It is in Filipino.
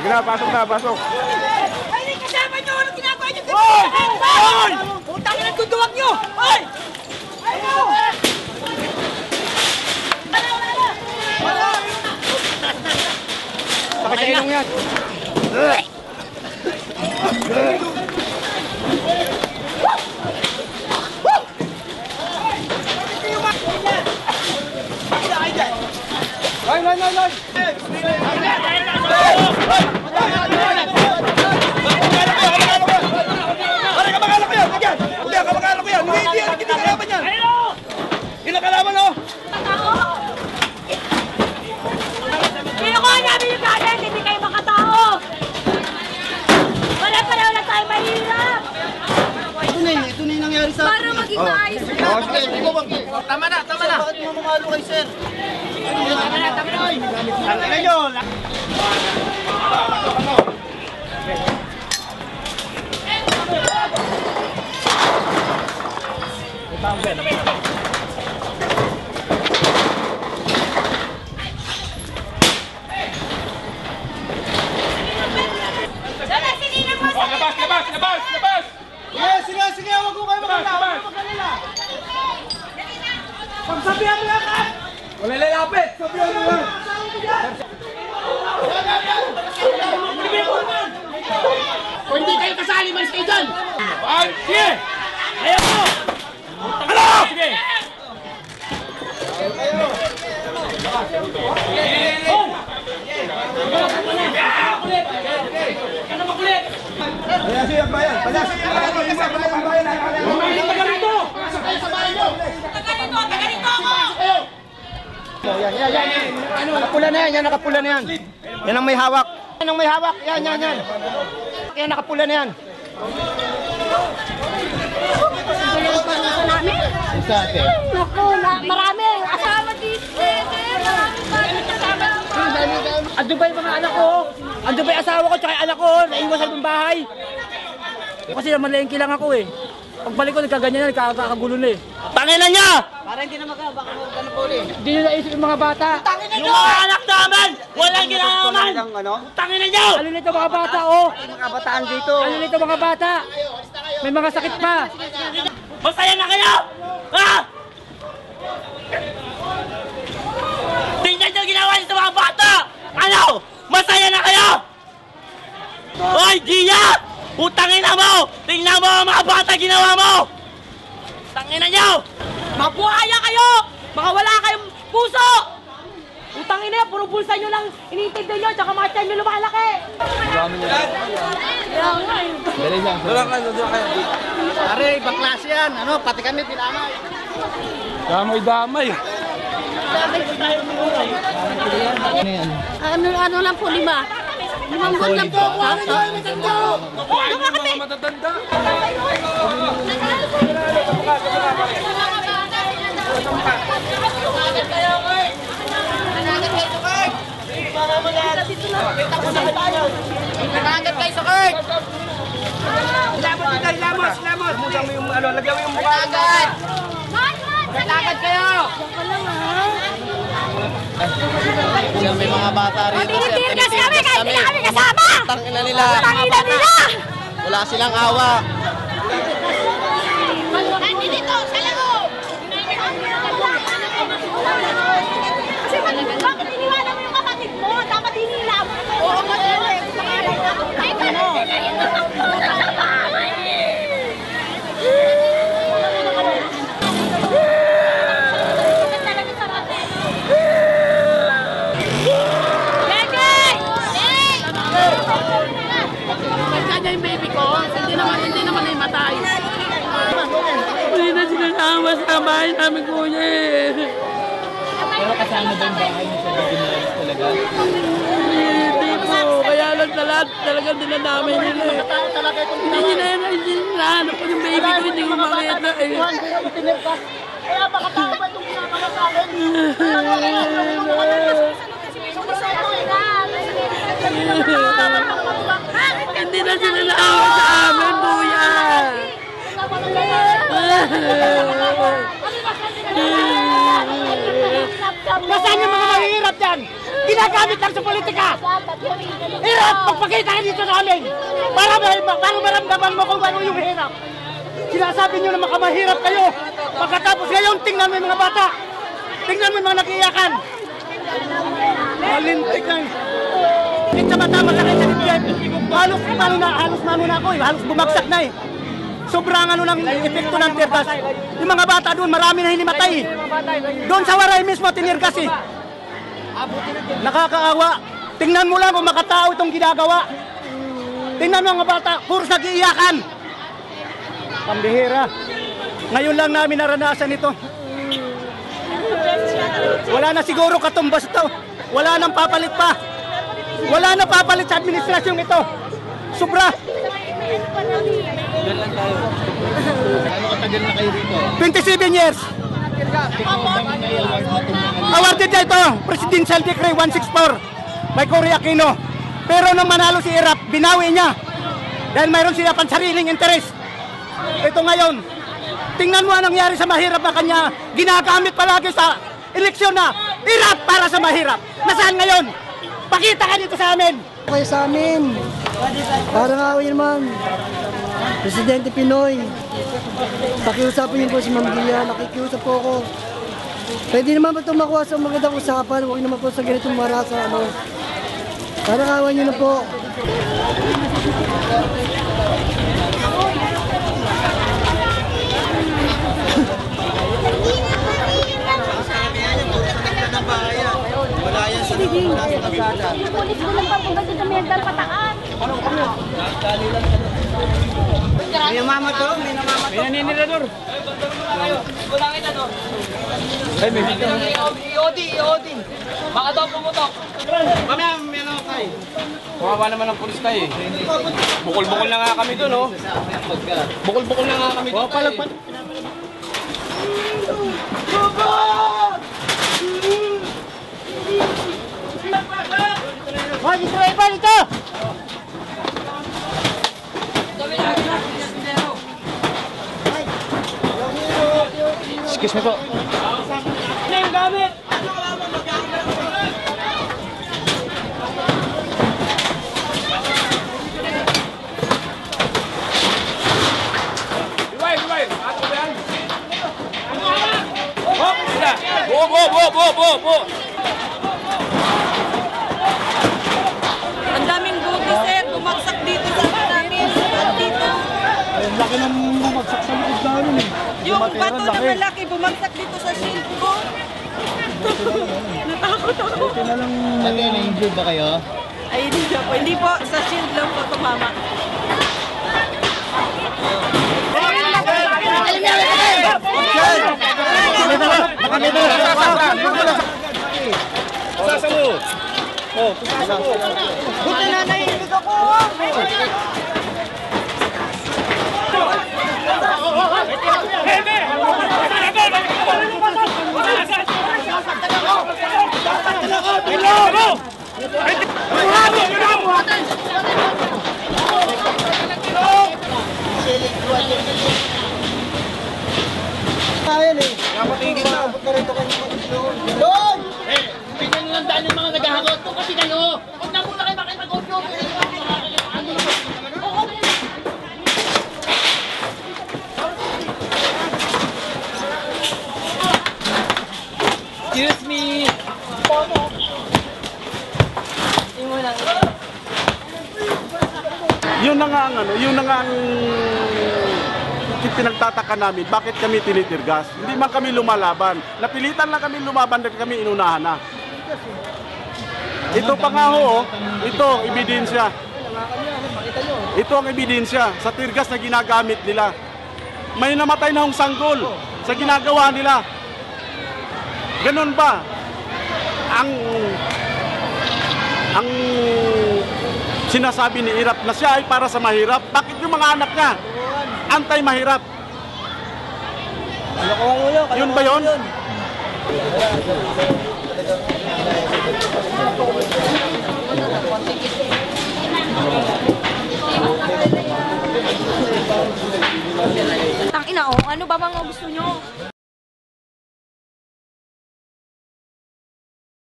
Sige na, pasok na, pasok. Ay, kasama nyo! Ano ginagawa nyo? Hoy! Putang ina, tutuwag nyo! Hoy! Ayaw! Sakit sa ilong yan. Loy! Kinukuha namin yung galing, hindi kayo makatao! Pare-pareho na tayo mahirap! Ito na yung nangyari sa akin. Para maging maayos na! Tama na! Bakit mo mamalo kay sir? Tama na! Tangina nyo! Labas! Sige! Huwag ko kayo magalala! Pagsabihan mo yan, Kat! Wala lalapit! Sabihan mo yan! Kung hindi kayo kasali, malis kayo dyan! Sige! Ayaw mo! Ano? Sige! Ano makulit? Palasin ang bayan! Palasin ang bayan! Taga rito! Taga rito ako! Yan. Nakapula na yan, nakapula na yan. Yan ang may hawak. Yan. Yan, nakapula na yan. Isa ate. Naku, marami! Asawa dito! Marami kasama! Ando ba yung mga anak ko? Ando ba yung asawa ko tsaka yung anak ko? Naiwan sa ibang bahay. Kasi namalengke lang ako eh. Pagbalik ko nagkaganyan na, nagkakagulo na eh. Tangina niya! Baka Hindi nyo naisip yung mga bata. Yung mga anak namin! Walang ginagaman! Tangin na nyo! Ano nito mga bata oh? Mga kabataan dito. Ano nito mga bata? May mga sakit pa. Masaya na kayo! Ha? Tingnan nyo ginawa niyo sa mga bata! Ano? Masaya na kayo! Hoy, Gia! Putangin na mo! Tingnan mo ang mga bata ginawa mo! Tangin na nyo! Mabuhaya kayo! Mga wala kayong puso! Utangin na yan, puro bulsa nyo lang iniintindi nyo, tsaka mga tiyan nyo lumalaki! Pare, ibang klase yan. Pati kami dinamay. Damay! Ano lang po, 5. 5 buwan lang po. Mga matatanda! Nangangat kayo sa Kurt! Hilamos! Lagyan mo yung mukha! Nangangat kayo! May mga bata rito. Tinitigas kami kahit hindi kami kasama! Tangina nila. Tangina nila! Wala silang awa. Nandito, sa lago! Kasi bakit iniwala mo yung kapatid mo? Dapat hinila mo. Oo, mag-uwi. Ay, ganun sila yun. Sa bahay! Yung baby ko, hindi naman ay matay. Hindi na sinasama sa bahay namin kuya eh. Pero kasama ba yung bahay niyo sa Biginalis talaga? Hindi po, kaya lang talagang dinadamay nila eh. Hindi hinahanap ko yung baby ko, hindi ko makita eh. Kaya baka tao ba itong ginagawa sa akin? Hindi na sila naawa sa amin, kuya. Nasaan yung mga mahihirap dyan? Ginagamit lang sa politika. Hirap, magpakita ka dito sa amin. Para maramdaman mo kung ano yung hirap. Sinasabi nyo na makamahirap kayo. Pagkatapos ngayon, tingnan mo yung mga bata. Tingnan mo yung mga nakiiyakan. Malintik lang. Sakit sa mata, masakit sa dibdib. Halos mano na ako eh. Halos bumagsak na eh. Sobrang ano ng epekto ng teargas. Yung mga bata doon, marami na hinimatay. Doon sa Waray mismo, tinirgas eh. Nakakaawa. Tingnan mo lang kung makatao itong ginagawa. Tingnan mo mga bata, puros nag-iiyakan. Pambihira. Ngayon lang namin naranasan ito. Wala na siguro katumbas ito. Wala nang papalit pa. Wala na papalit sa administrasyong ito. Sobra. Ano katagal na kayo rito? 27 years. Awarded na ito. Presidential Decree 164 by Cory Aquino. Pero nung manalo si Irap, binawi niya. Dahil mayroon siya pansariling interes. Ito ngayon, tingnan mo ang nangyari sa mahirap na kanya. Ginagamit palagi sa eleksyon na Irap para sa mahirap. Nasaan ngayon? Pakita ka dito sa amin. Kayo sa amin. Parang away naman. Presidente Pinoy. Pakiusapan niyo po si Ma'am Gia. Nakikiusap po ako. Pwede naman ba ito makuha sa magandang usapan? Huwag naman po sa ganitong marasa. Ano. Parang away niyo na po. Yung pulis ko lang papunta dito may nagdalpataan. May namama to, may namama to. May naninirador. Iodi. Baka daw pumutok. Mamaya, may ano tayo. Kawawa naman ang pulis tayo eh. Bukol-bukol na nga kami doon, oh. Bukol-bukol na nga kami doon. Palagpat. Hoy, dito na iba dito! Excuse me po. Ano yung gamit? Bo! Ang daming buti, sir. Bumagsak dito sa namin. Dito. Ang laki ng bumagsak sa likod namin eh. Yung bato na malaki, bumagsak dito sa shield ko. Natakot ako. Na-injured ba kayo? Ay, hindi po. Hindi po. Sa shield lang po tumama. Sasa mo! Oh, sasa mo! Buti na naiinig ako! Ayan eh. Napatigil na! Doon! Bigyan nyo ng daan ng mga naghahakot. Kung kasi kayo, huwag na muna kayo makipag-audio. Excuse me. Yun na nga ang pinagtataka namin, bakit kami tinitirgas? Hindi man kami lumalaban. Napilitan lang kami lumaban dahil kami inunahan na. Ito pa nga ho, ito ebidensya. Ito ang ebidensya sa tirgas na ginagamit nila. May namatay na hong sanggol sa ginagawa nila. Ganun ba? Ang sinasabi ni Irap na siya ay para sa mahirap. Bakit yung mga anak niya anti-mahirap? Yun ba yun?